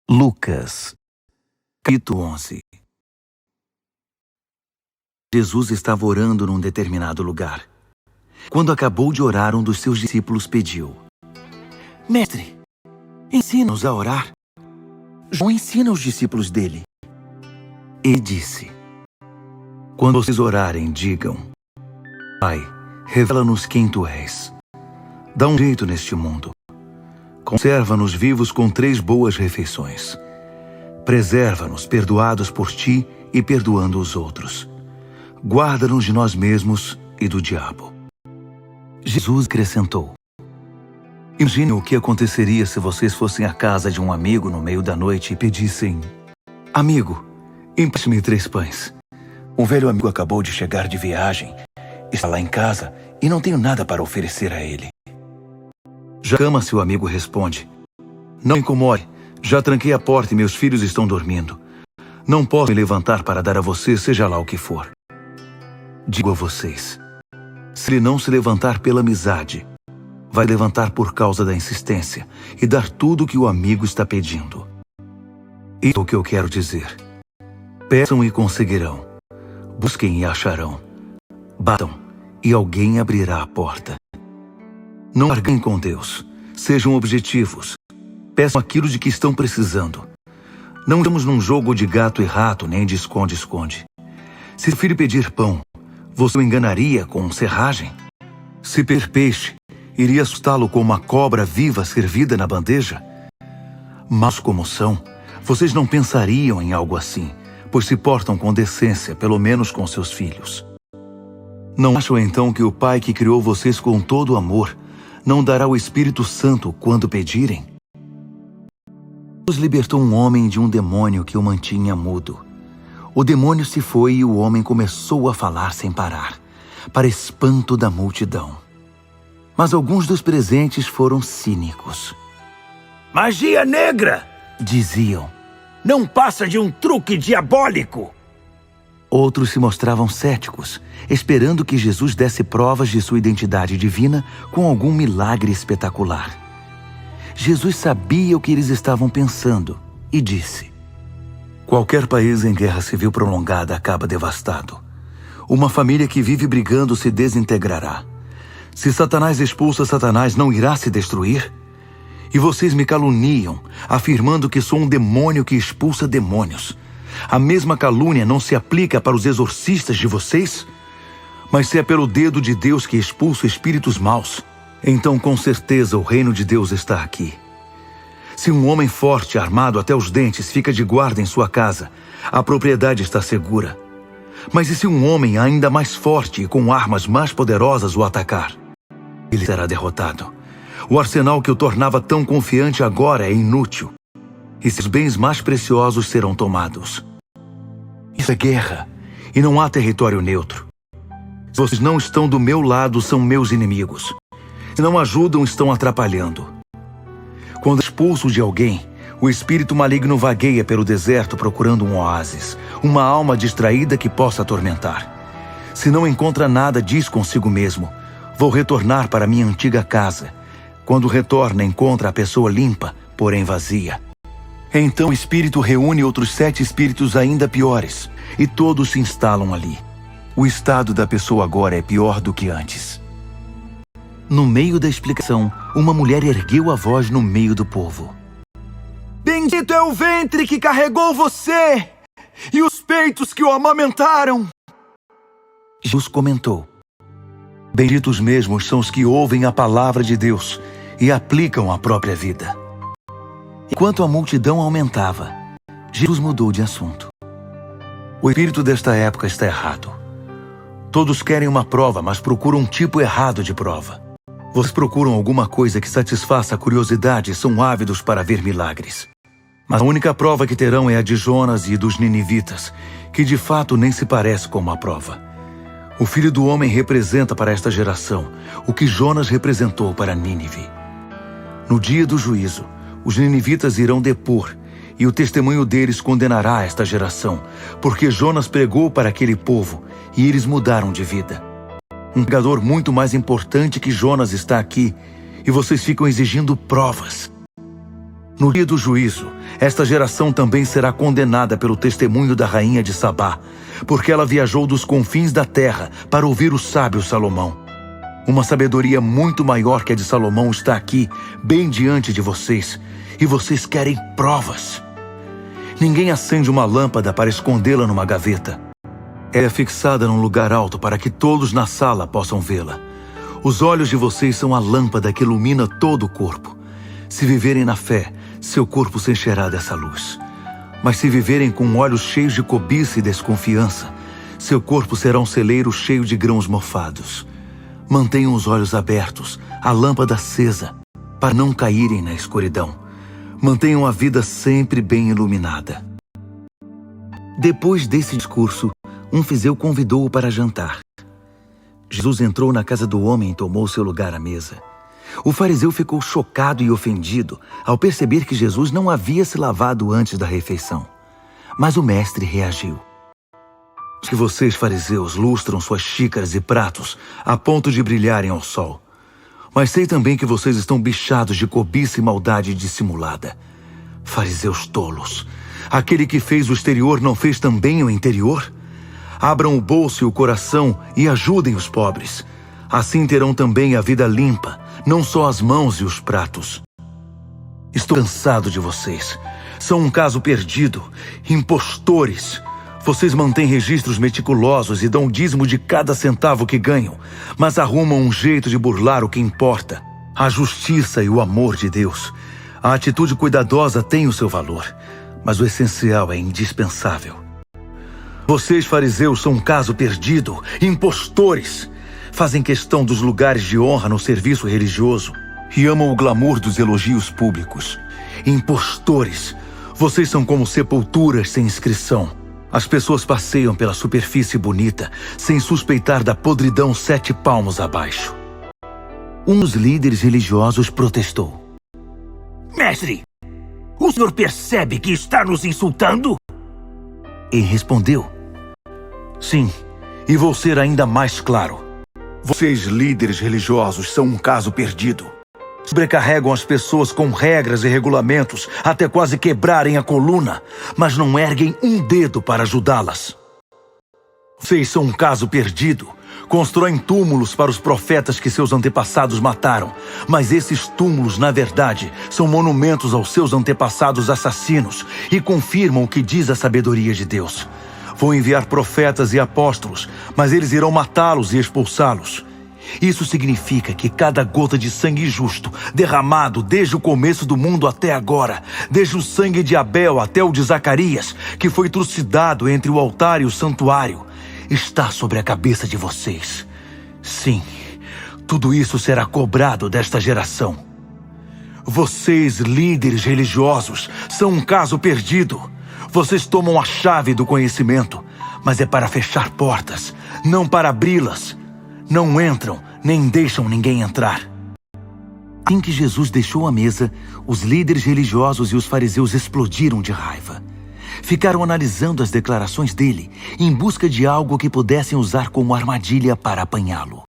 Lucas, capítulo 11. Jesus estava orando num determinado lugar. Quando acabou de orar, um dos seus discípulos pediu: Mestre, ensina-nos a orar. João ensina os discípulos dele. Ele disse: Quando vocês orarem, digam: Pai, revela-nos quem tu és. Dá um jeito neste mundo. Conserva-nos vivos com 3 boas refeições. Preserva-nos perdoados por ti e perdoando os outros. Guarda-nos de nós mesmos e do diabo. Jesus acrescentou: Imagine o que aconteceria se vocês fossem à casa de um amigo no meio da noite e pedissem: Amigo, empreste-me 3 pães. Um velho amigo acabou de chegar de viagem, está lá em casa e não tenho nada para oferecer a ele. Já cama, seu amigo responde: Não me incomode, já tranquei a porta e meus filhos estão dormindo. Não posso me levantar para dar a você, seja lá o que for. Digo a vocês, se ele não se levantar pela amizade, vai levantar por causa da insistência e dar tudo o que o amigo está pedindo. Isso é o que eu quero dizer. Peçam e conseguirão. Busquem e acharão. Batam e alguém abrirá a porta. Não larguem com Deus. Sejam objetivos. Peçam aquilo de que estão precisando. Não estamos num jogo de gato e rato, nem de esconde-esconde. Se o filho pedir pão, você o enganaria com serragem? Se pedir peixe, iria assustá-lo com uma cobra viva servida na bandeja? Mas como são, vocês não pensariam em algo assim, pois se portam com decência, pelo menos com seus filhos. Não acham então que o Pai que criou vocês com todo amor não dará o Espírito Santo quando pedirem? Deus libertou um homem de um demônio que o mantinha mudo. O demônio se foi e o homem começou a falar sem parar, para espanto da multidão. Mas alguns dos presentes foram cínicos. Magia negra! Diziam. Não passa de um truque diabólico! Outros se mostravam céticos, esperando que Jesus desse provas de sua identidade divina com algum milagre espetacular. Jesus sabia o que eles estavam pensando e disse: Qualquer país em guerra civil prolongada acaba devastado. Uma família que vive brigando se desintegrará. Se Satanás expulsa Satanás, não irá se destruir? E vocês me caluniam, afirmando que sou um demônio que expulsa demônios. A mesma calúnia não se aplica para os exorcistas de vocês? Mas se é pelo dedo de Deus que expulso espíritos maus, então com certeza o reino de Deus está aqui. Se um homem forte, armado até os dentes, fica de guarda em sua casa, a propriedade está segura. Mas e se um homem ainda mais forte e com armas mais poderosas o atacar? Ele será derrotado. O arsenal que o tornava tão confiante agora é inútil. E seus bens mais preciosos serão tomados. Isso é guerra, e não há território neutro. Se vocês não estão do meu lado, são meus inimigos. Se não ajudam, estão atrapalhando. Quando expulso de alguém, o espírito maligno vagueia pelo deserto procurando um oásis, uma alma distraída que possa atormentar. Se não encontra nada, diz consigo mesmo: vou retornar para minha antiga casa. Quando retorna, encontra a pessoa limpa, porém vazia. Então o espírito reúne outros 7 espíritos ainda piores, e todos se instalam ali. O estado da pessoa agora é pior do que antes. No meio da explicação, uma mulher ergueu a voz no meio do povo. Bendito é o ventre que carregou você, e os peitos que o amamentaram. Jesus comentou: Benditos mesmos são os que ouvem a palavra de Deus e aplicam à própria vida. Enquanto a multidão aumentava, Jesus mudou de assunto. O espírito desta época está errado. Todos querem uma prova, mas procuram um tipo errado de prova. Vocês procuram alguma coisa que satisfaça a curiosidade e são ávidos para ver milagres. Mas a única prova que terão é a de Jonas e dos ninivitas, que de fato nem se parece com uma prova. O Filho do Homem representa para esta geração o que Jonas representou para Nínive. No dia do juízo, os ninivitas irão depor, e o testemunho deles condenará esta geração, porque Jonas pregou para aquele povo, e eles mudaram de vida. Um pregador muito mais importante que Jonas está aqui, e vocês ficam exigindo provas. No dia do juízo, esta geração também será condenada pelo testemunho da rainha de Sabá, porque ela viajou dos confins da terra para ouvir o sábio Salomão. Uma sabedoria muito maior que a de Salomão está aqui, bem diante de vocês, e vocês querem provas. Ninguém acende uma lâmpada para escondê-la numa gaveta. Ela é fixada num lugar alto para que todos na sala possam vê-la. Os olhos de vocês são a lâmpada que ilumina todo o corpo. Se viverem na fé, seu corpo se encherá dessa luz. Mas se viverem com olhos cheios de cobiça e desconfiança, seu corpo será um celeiro cheio de grãos mofados. Mantenham os olhos abertos, a lâmpada acesa, para não caírem na escuridão. Mantenham a vida sempre bem iluminada. Depois desse discurso, um fariseu convidou-o para jantar. Jesus entrou na casa do homem e tomou seu lugar à mesa. O fariseu ficou chocado e ofendido ao perceber que Jesus não havia se lavado antes da refeição. Mas o mestre reagiu. Que vocês, fariseus, lustram suas xícaras e pratos a ponto de brilharem ao sol. Mas sei também que vocês estão bichados de cobiça e maldade dissimulada. Fariseus tolos, aquele que fez o exterior não fez também o interior? Abram o bolso e o coração e ajudem os pobres. Assim terão também a vida limpa, não só as mãos e os pratos. Estou cansado de vocês. São um caso perdido, impostores. Vocês mantêm registros meticulosos e dão dízimo de cada centavo que ganham, mas arrumam um jeito de burlar o que importa: a justiça e o amor de Deus. A atitude cuidadosa tem o seu valor, mas o essencial é indispensável. Vocês, fariseus, são um caso perdido, impostores. Fazem questão dos lugares de honra no serviço religioso e amam o glamour dos elogios públicos. Impostores, vocês são como sepulturas sem inscrição. As pessoas passeiam pela superfície bonita, sem suspeitar da podridão 7 palmos abaixo. Um dos líderes religiosos protestou. Mestre, o senhor percebe que está nos insultando? E respondeu. Sim, e vou ser ainda mais claro. Vocês, líderes religiosos, são um caso perdido. Sobrecarregam as pessoas com regras e regulamentos até quase quebrarem a coluna, mas não erguem um dedo para ajudá-las. Vocês são um caso perdido. Constroem túmulos para os profetas que seus antepassados mataram, mas esses túmulos, na verdade, são monumentos aos seus antepassados assassinos e confirmam o que diz a sabedoria de Deus. Vou enviar profetas e apóstolos, mas eles irão matá-los e expulsá-los. Isso significa que cada gota de sangue justo, derramado desde o começo do mundo até agora, desde o sangue de Abel até o de Zacarias, que foi trucidado entre o altar e o santuário, está sobre a cabeça de vocês. Sim, tudo isso será cobrado desta geração. Vocês, líderes religiosos, são um caso perdido. Vocês tomam a chave do conhecimento, mas é para fechar portas, não para abri-las. Não entram, nem deixam ninguém entrar. Assim que Jesus deixou a mesa, os líderes religiosos e os fariseus explodiram de raiva. Ficaram analisando as declarações dele, em busca de algo que pudessem usar como armadilha para apanhá-lo.